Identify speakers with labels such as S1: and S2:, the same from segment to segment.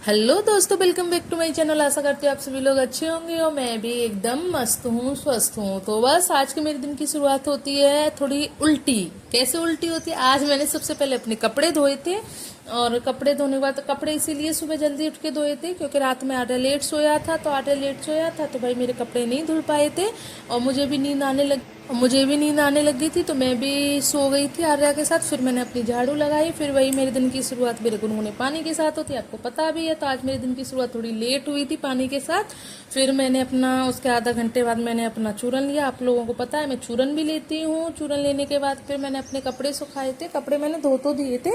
S1: Hello दोस्तों, welcome back to my channel. आशा करती हूँ आप सभी लोग अच्छे होंगे और मैं भी एकदम मस्त हूँ, स्वस्थ हूँ। तो बस आज के मेरे दिन की शुरुआत होती है थोड़ी उल्टी। कैसे उल्टी होती है? आज मैंने सबसे पहले अपने कपड़े धोए थे और कपड़े धोने के बाद कपड़े इसीलिए सुबह जल्दी उठ के धोए थे क्योंकि रात में आधा लेट सोया था। तो भाई मेरे कपड़े नहीं धुल पाए थे और मुझे भी नींद आने लग गई थी, तो मैं भी सो गई थी आर्या के साथ। फिर मैंने अपनी झाड़ू लगाई। फिर वही मेरे दिन की शुरुआत मेरे गुनगुने पानी के साथ होती है, आपको पता भी है। तो आज मेरे दिन की शुरुआत थोड़ी लेट हुई थी पानी के साथ। फिर मैंने अपना उसके आधा घंटे बाद मैंने अपना चूरन लिया। आप लोगों को पता है मैं चूरन भी लेती हूँ। चूरन लेने के बाद फिर मैंने अपने कपड़े सुखाए थे। कपड़े मैंने धो तो दिए थे,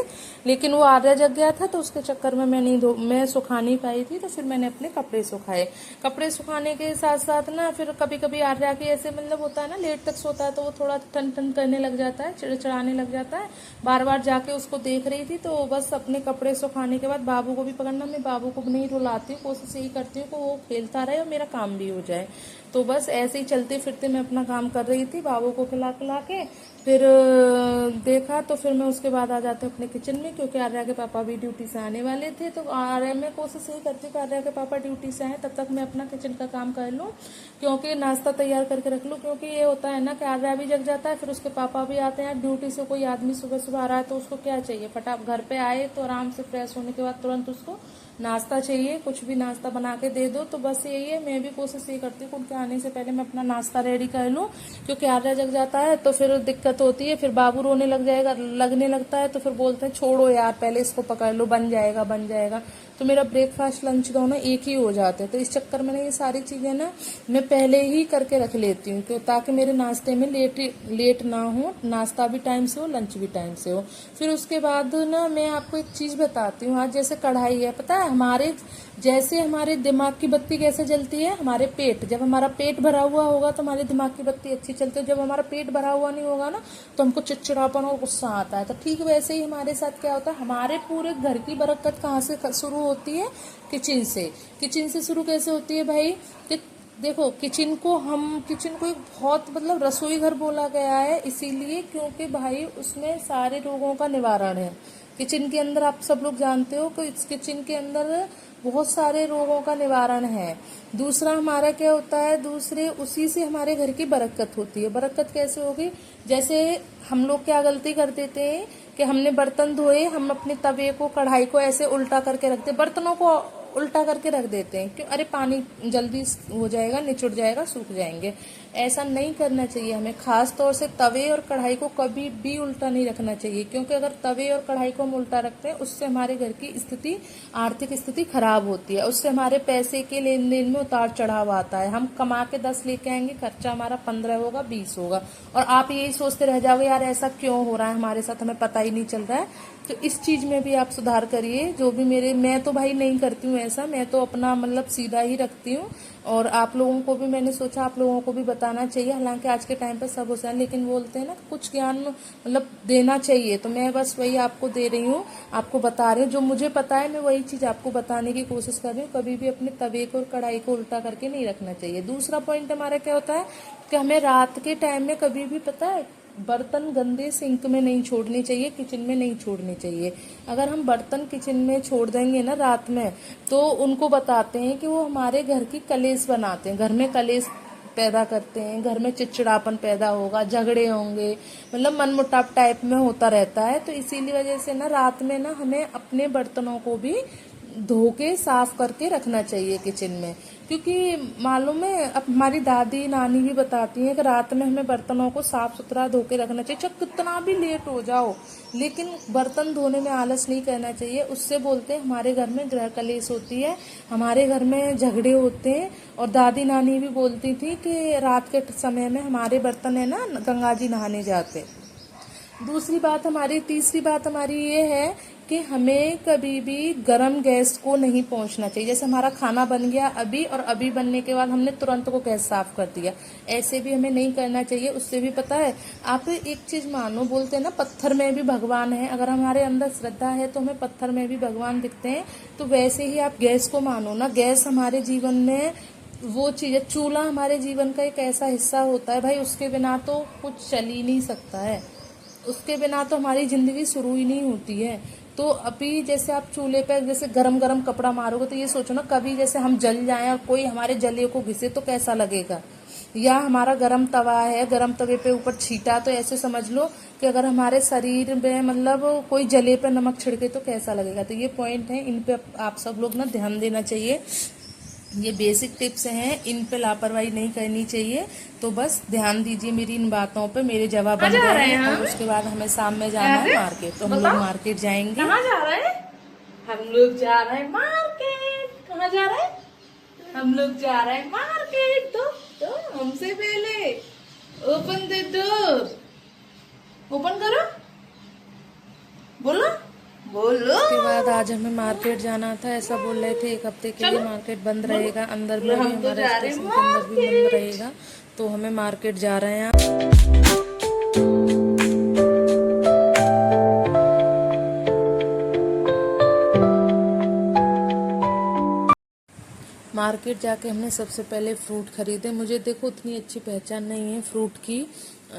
S1: लेकिन वो आर्या जग गया था तो उसके चक्कर में मैं सुखा नहीं पाई थी। तो फिर मैंने अपने कपड़े सुखाए। कपड़े सुखाने के साथ साथ ना फिर कभी कभी आर्या के ऐसे मतलब होता है ना, लेट तक सोता है तो वो थोड़ा टन टन करने लग जाता है, चिड़चिड़ाने लग जाता है। बार बार जाके उसको देख रही थी। तो बस अपने कपड़े सुखाने के बाद बाबू को भी पकड़ना, मैं बाबू को नहीं रुलाती हूँ, कोशिश यही करती हूँ कि वो खेलता रहे और मेरा काम भी हो जाए। तो बस ऐसे ही चलते फिरते मैं अपना काम कर रही थी, बाबू को खिला खिला के। फिर देखा तो फिर मैं उसके बाद आ जाती हूँ अपने किचन में, क्योंकि आर्या के पापा भी ड्यूटी से आने वाले थे। तो आर्या मैं कोशिश यही करती हूँ कि आर्या के पापा ड्यूटी से आए तब तक मैं अपना किचन का काम कर लूँ, क्योंकि नाश्ता तैयार करके रख लूँ। क्योंकि ये होता है ना कि आर्या भी जग जाता है, फिर उसके पापा भी आते हैं ड्यूटी से। कोई आदमी सुबह सुबह आ रहा है तो उसको क्या चाहिए, फटाफट घर पे आए तो आराम से फ्रेश होने के बाद तुरंत उसको नाश्ता चाहिए, कुछ भी नाश्ता बना के दे दो। तो बस यही है, मैं भी कोशिश ये करती हूँ उनके आने से पहले मैं अपना नाश्ता रेडी कर लूँ, क्योंकि आर्या जग जाता है तो फिर दिक्कत होती है। फिर बाबू रोने लगने लगता है तो फिर बोलते हैं छोड़ो यार, पहले इसको पकड़ लो, बन जाएगा बन जाएगा। तो मेरा ब्रेकफास्ट लंच दोनों एक ही हो जाते हैं। तो इस चक्कर में ना ये सारी चीजें ना मैं पहले ही करके रख लेती हूँ, तो ताकि मेरे नाश्ते में लेट ना हो, नाश्ता भी टाइम से हो, लंच भी टाइम से हो। फिर उसके बाद ना मैं आपको एक चीज बताती हूँ। आज जैसे कढ़ाई है, पता है जैसे हमारे दिमाग की बत्ती कैसे जलती है, हमारे पेट, जब हमारा पेट भरा हुआ होगा तो हमारे दिमाग की बत्ती अच्छी चलती है। जब हमारा पेट भरा हुआ नहीं होगा ना तो हमको चिड़चिड़ापन और गुस्सा आता है। तो ठीक वैसे ही हमारे साथ क्या होता है, हमारे पूरे घर की बरकत कहाँ से शुरू होती है? किचन से। किचन से शुरू कैसे होती है भाई? कि देखो, किचन को एक बहुत मतलब रसोई घर बोला गया है इसीलिए क्योंकि भाई उसमें सारे रोगों का निवारण है। किचन के अंदर आप सब लोग जानते हो कि इस किचन के अंदर बहुत सारे रोगों का निवारण है। दूसरा हमारा क्या होता है, दूसरे उसी से हमारे घर की बरकत होती है। बरकत कैसे होगी? जैसे हम लोग क्या गलती कर देते हैं कि हमने बर्तन धोए, हम अपने तवे को, कढ़ाई को ऐसे उल्टा करके रखते, बर्तनों को उल्टा करके रख देते हैं। क्यों? अरे पानी जल्दी हो जाएगा, निचुड़ जाएगा, सूख जाएंगे। ऐसा नहीं करना चाहिए हमें। खास तौर से तवे और कढ़ाई को कभी भी उल्टा नहीं रखना चाहिए, क्योंकि अगर तवे और कढ़ाई को हम उल्टा रखते हैं उससे हमारे घर की स्थिति, आर्थिक स्थिति खराब होती है। उससे हमारे पैसे के लेन देन में उतार चढ़ाव आता है। हम कमा के 10 लेके आएंगे, खर्चा हमारा 15 होगा, 20 होगा, और आप यही सोचते रह जाओगे यार ऐसा क्यों हो रहा है हमारे साथ, हमें पता ही नहीं चल रहा है। तो इस चीज में भी आप सुधार करिए। जो भी मैं तो भाई नहीं करती हूँ ऐसा, मैं तो अपना मतलब सीधा ही रखती हूँ। और आप लोगों को भी मैंने सोचा आप लोगों को भी बताना चाहिए। हालांकि आज के टाइम पर सब होता है, लेकिन बोलते हैं ना कुछ ज्ञान मतलब देना चाहिए, तो मैं बस वही आपको दे रही हूँ, आपको बता रही हूँ। जो मुझे पता है मैं वही चीज आपको बताने की कोशिश कर रही हूँ। कभी भी अपने तवे को और कढ़ाई को उल्टा करके नहीं रखना चाहिए। दूसरा पॉइंट हमारा क्या होता है कि हमें रात के टाइम में कभी भी, पता है, बर्तन गंदे सिंक में नहीं छोड़ने चाहिए, किचन में नहीं छोड़ने चाहिए। अगर हम बर्तन किचन में छोड़ देंगे ना रात में, तो उनको बताते हैं कि वो हमारे घर की कलेश बनाते हैं, घर में कलेश पैदा करते हैं, घर में चिड़चिड़ापन पैदा होगा, झगड़े होंगे, मतलब मनमुटाव टाइप में होता रहता है। तो इसीलिए वजह से ना रात में ना हमें अपने बर्तनों को भी धो के साफ करके रखना चाहिए किचन में। क्योंकि मालूम है, अब हमारी दादी नानी भी बताती हैं कि रात में हमें बर्तनों को साफ सुथरा धो के रखना चाहिए, चाहे कितना भी लेट हो जाओ, लेकिन बर्तन धोने में आलस नहीं करना चाहिए। उससे बोलते हैं हमारे घर में गृह कलेश होती है, हमारे घर में झगड़े होते हैं। और दादी नानी भी बोलती थी कि रात के समय में हमारे बर्तन है ना गंगा जी नहाने जाते। तीसरी बात हमारी ये है कि हमें कभी भी गरम गैस को नहीं पहुंचना चाहिए। जैसे हमारा खाना बन गया अभी, और अभी बनने के बाद हमने तुरंत को गैस साफ कर दिया, ऐसे भी हमें नहीं करना चाहिए। उससे भी पता है, आप एक चीज मानो, बोलते हैं ना पत्थर में भी भगवान है। अगर हमारे अंदर श्रद्धा है तो हमें पत्थर में भी भगवान दिखते हैं। तो वैसे ही आप गैस को मानो ना। गैस हमारे जीवन में वो चीज है, चूल्हा हमारे जीवन का एक ऐसा हिस्सा होता है भाई, उसके बिना तो कुछ चल ही नहीं सकता है, उसके बिना तो हमारी जिंदगी शुरू ही नहीं होती है। तो अभी जैसे आप चूल्हे पे जैसे गरम गरम कपड़ा मारोगे तो ये सोचो ना, कभी जैसे हम जल जाएं और कोई हमारे जले को घिसे तो कैसा लगेगा। या हमारा गरम तवा है, गरम तवे पे ऊपर छीटा, तो ऐसे समझ लो कि अगर हमारे शरीर में मतलब कोई जले पे नमक छिड़के तो कैसा लगेगा। तो ये पॉइंट है, इन पे आप सब लोग ना ध्यान देना चाहिए। ये बेसिक टिप्स हैं, इन पे लापरवाही नहीं करनी चाहिए। तो बस ध्यान दीजिए मेरी इन बातों पे। मेरे जवाब बन गए हैं और उसके बाद हमें शाम में जाना है मार्केट, तो हम लोग मार्केट जाएंगे।
S2: कहाँ जा रहे हैं? हम लोग जा रहे हैं मार्केट। कहाँ जा रहे हैं? हम लोग जा रहे हैं मार्केट। तो हमसे पहले ओपन द डोर। ओपन करो, बोलो बोलो।
S1: उसके बाद आज हमें मार्केट जाना था, ऐसा बोल रहे थे 1 हफ्ते के लिए मार्केट बंद रहेगा, अंदर में भी हमारे स्टेशन के अंदर भी बंद रहेगा। तो हमें मार्केट जा रहे हैं। मार्केट जाके हमने सबसे पहले फ्रूट खरीदे। मुझे देखो उतनी अच्छी पहचान नहीं है फ्रूट की,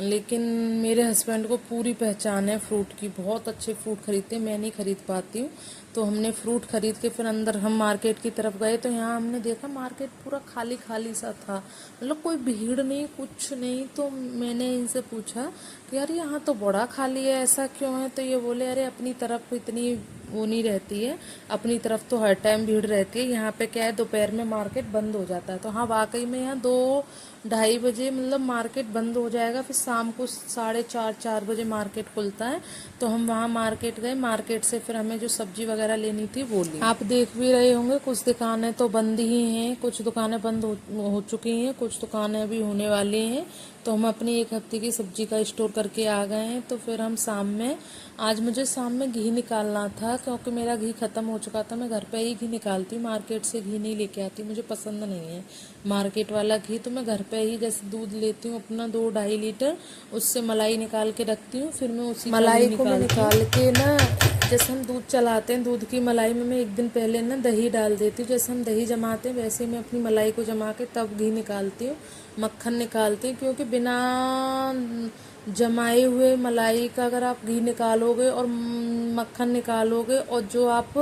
S1: लेकिन मेरे हस्बैंड को पूरी पहचान है फ्रूट की, बहुत अच्छे फ्रूट खरीदते हैं, मैं नहीं खरीद पाती हूँ। तो हमने फ्रूट खरीद के फिर अंदर हम मार्केट की तरफ गए, तो यहाँ हमने देखा मार्केट पूरा खाली खाली सा था, मतलब कोई भीड़ नहीं, कुछ नहीं। तो मैंने इनसे पूछा कि यार यहाँ तो बड़ा खाली है, ऐसा क्यों है? तो ये बोले अरे अपनी तरफ इतनी वो नहीं रहती है, अपनी तरफ तो हर टाइम भीड़ रहती है, यहाँ पे क्या है दोपहर में मार्केट बंद हो जाता है। तो हाँ वाकई में यहाँ 2-2:30 बजे मतलब मार्केट बंद हो जाएगा, फिर शाम को 4:30-4 बजे मार्केट खुलता है। तो हम वहाँ मार्केट गए, मार्केट से फिर हमें जो सब्जी वगैरह लेनी थी वो ली। आप देख भी रहे होंगे कुछ दुकानें तो बंद ही हैं, कुछ दुकानें बंद हो चुकी हैं, कुछ दुकानें अभी होने वाली हैं। तो हम अपनी 1 हफ्ते की सब्जी का स्टोर करके आ गए हैं। तो फिर हम शाम में, आज मुझे शाम में घी निकालना था क्योंकि मेरा घी ख़त्म हो चुका था। मैं घर पे ही घी निकालती हूँ, मार्केट से घी नहीं लेके आती, मुझे पसंद नहीं है मार्केट वाला घी। तो मैं घर पे ही जैसे दूध लेती हूँ अपना 2-2.5 लीटर, उससे मलाई निकाल के रखती हूँ, फिर मैं उसी मलाई को मैं निकाल के ना, जैसे हम दूध चलाते हैं, दूध की मलाई में मैं 1 दिन पहले ना दही डाल देती हूँ। जैसे हम दही जमाते हैं वैसे मैं अपनी मलाई को जमा के तब घी निकालती हूँ, मक्खन निकालती हूँ। क्योंकि बिना जमाए हुए मलाई का अगर आप घी निकालोगे और मक्खन निकालोगे, और जो आप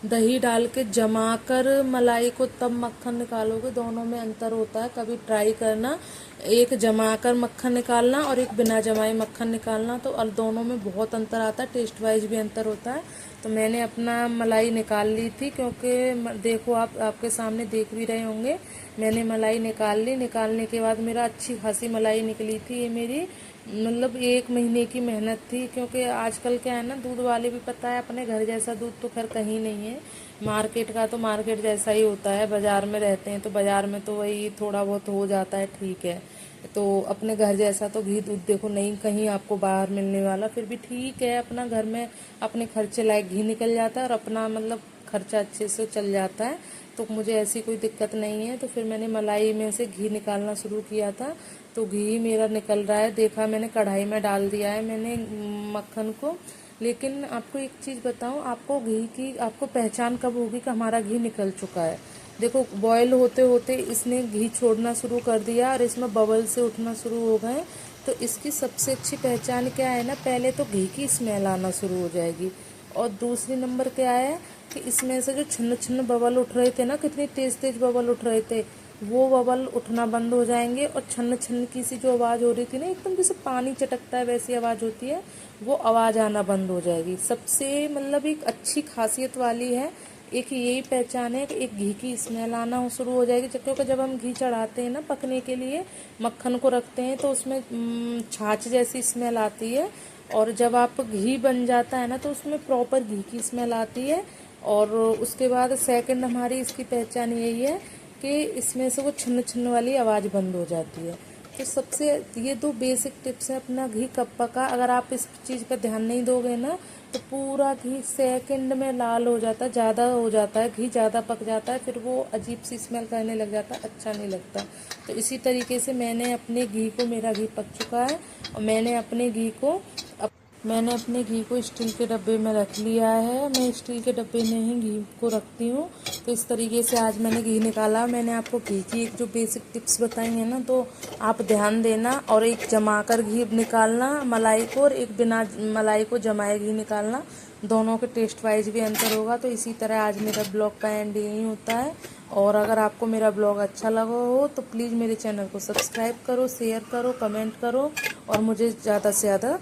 S1: दही डाल के जमा कर मलाई को तब मक्खन निकालोगे, दोनों में अंतर होता है। कभी ट्राई करना, एक जमा कर मक्खन निकालना और एक बिना जमाए मक्खन निकालना, तो दोनों में बहुत अंतर आता है, टेस्ट वाइज भी अंतर होता है। तो मैंने अपना मलाई निकाल ली थी, क्योंकि देखो आप आपके सामने देख भी रहे होंगे, मैंने मलाई निकाल ली। निकालने के बाद मेरा अच्छी खासी मलाई निकली थी। ये मेरी मतलब 1 महीने की मेहनत थी, क्योंकि आजकल क्या है ना, दूध वाले भी पता है अपने घर जैसा दूध तो खैर कहीं नहीं है। मार्केट का तो मार्केट जैसा ही होता है, बाजार में रहते हैं तो बाजार में तो वही थोड़ा बहुत हो जाता है, ठीक है। तो अपने घर जैसा तो घी दूध देखो नहीं कहीं आपको बाहर मिलने वाला, फिर भी ठीक है, अपना घर में अपने खर्चे लायक घी निकल जाता है और अपना मतलब खर्चा अच्छे से चल जाता है। तो मुझे ऐसी कोई दिक्कत नहीं है। तो फिर मैंने मलाई में से घी निकालना शुरू किया था, तो घी मेरा निकल रहा है, देखा मैंने कढ़ाई में डाल दिया है मैंने मक्खन को। लेकिन आपको एक चीज़ बताऊं, आपको घी की आपको पहचान कब होगी कि हमारा घी निकल चुका है। देखो बॉयल होते होते इसने घी छोड़ना शुरू कर दिया और इसमें बबल से उठना शुरू हो गए। तो इसकी सबसे अच्छी पहचान क्या है ना, पहले तो घी की स्मेल आना शुरू हो जाएगी, और दूसरी नंबर क्या है कि इसमें से जो छिन्न छिन्न बबल उठ रहे थे ना, कितनी तेज तेज बबल उठ रहे थे, वो बबल उठना बंद हो जाएंगे, और छन्न छन्न की सी जो आवाज़ हो रही थी ना, एकदम जैसे पानी चटकता है वैसी आवाज़ होती है, वो आवाज़ आना बंद हो जाएगी। सबसे मतलब एक अच्छी खासियत वाली है, एक यही पहचान है कि एक घी की स्मेल आना शुरू हो जाएगी। क्योंकि जब हम घी चढ़ाते हैं ना पकने के लिए, मक्खन को रखते हैं, तो उसमें छाछ जैसी स्मेल आती है, और जब आप घी बन जाता है ना तो उसमें प्रॉपर घी की स्मेल आती है। और उसके बाद सेकंड हमारी इसकी पहचान यही है कि इसमें से वो छिन्न छिन्न वाली आवाज़ बंद हो जाती है। तो सबसे ये 2 बेसिक टिप्स है, अपना घी कब पका, अगर आप इस चीज़ पर ध्यान नहीं दोगे ना तो पूरा घी सेकंड में लाल हो जाता है, ज़्यादा हो जाता है, घी ज़्यादा पक जाता है, फिर वो अजीब सी स्मेल करने लग जाता है, अच्छा नहीं लगता। तो इसी तरीके से मैंने अपने घी को, मेरा घी पक चुका है और मैंने अपने घी को मैंने अपने घी को स्टील के डब्बे में रख लिया है। मैं स्टील के डब्बे में ही घी को रखती हूँ। तो इस तरीके से आज मैंने घी निकाला। मैंने आपको घी की एक जो बेसिक टिप्स बताई है ना, तो आप ध्यान देना। और एक जमाकर घी निकालना मलाई को, और एक बिना मलाई को जमाए घी निकालना। दोनों के टेस्ट वाइज भी अंतर होगा। तो इसी तरह आज मेरा ब्लॉग का एंड यही होता है। और अगर आपको मेरा ब्लॉग अच्छा लगा हो तो प्लीज़ मेरे चैनल को सब्सक्राइब करो, शेयर करो, कमेंट करो और मुझे ज़्यादा से ज़्यादा